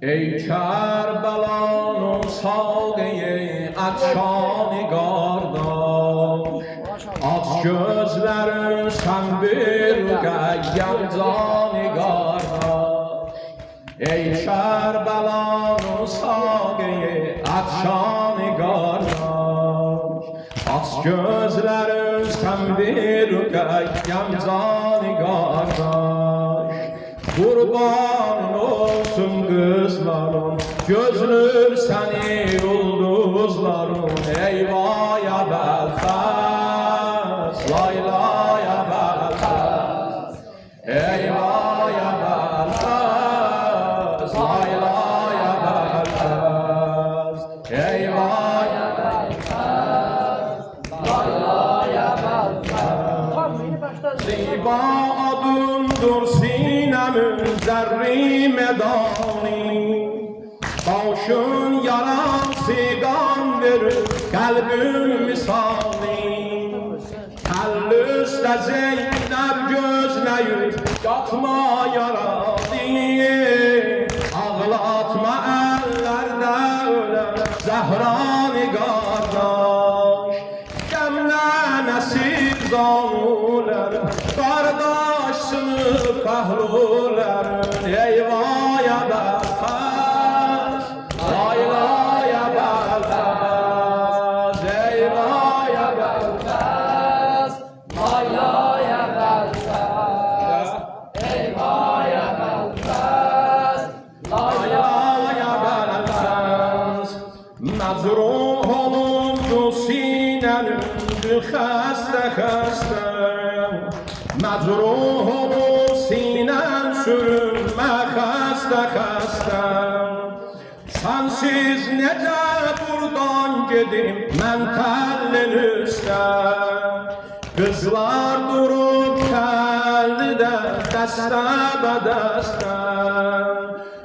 ای کربلان و ساقه عطشانگار داشت az gözlerin sen bir gemzanigар ey Kerbelan'ın sağı atşanigar az gözlerin sen bir gemzanigar kurban olsun kızlarım gözlür seni yıldızlarım eyvah ya Belfast laylaya Belfast eyvah ya Belfast laylaya Belfast eyvah ya Belfast laylaya Belfast ziba adımdır sinemin zerri medani başın yarası kan verir kalbim misali üstə Zeynəb gözləyir, qatma yaradı, ağlatma əllərdə ölən Zəhrani qardaş. Qəmlə nəsib zanulər, qardaşsınız pəhlulər, eyvaya Belfast, laylaya Belfast, eyvaya Belfast. Laylaya Belfast, eyvah ya Belfast, laylaya Belfast. Məcruh olundu sinənindir xəstə xəstə, məcruh olub sinən sürünmə xəstə xəstə. Sensiz necə buradan gedim mən təllin üstə. Kızlar durup geldi dəstə bədəstə.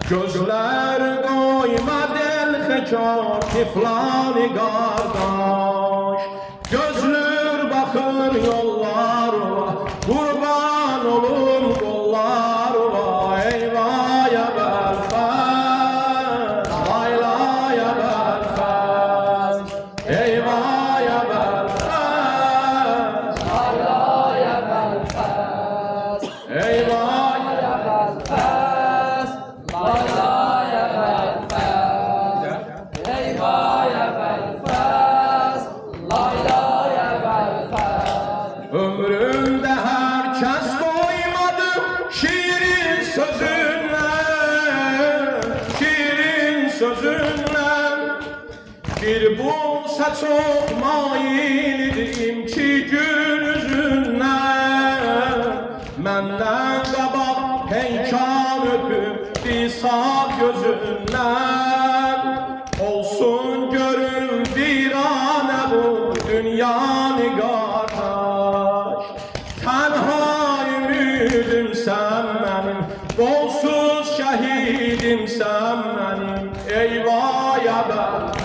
Gözler koyma del xəkar tiflani qardaş. Gözlür baxır yollarına, qurban olum qollarına. Eyvah ya Belfast, laylaya Belfast, eyvah ya Belfast. Eyvah ya Belfast, laylaya Belfast, eyvah ya Belfast, laylaya Belfast. Ömrümde herkes doymadı şiirin sözünle, şiirin sözünle. Bir bulsa çok mail idim ki gün üzünden. Məndən qabaq heykan öpüb bir sağ gözündən. Olsun görün viranə bu dünyanı qardaş. Tənha ümidim sən mənim, qolsuz şəhidim sən mənim. Eyvah ya Belfast.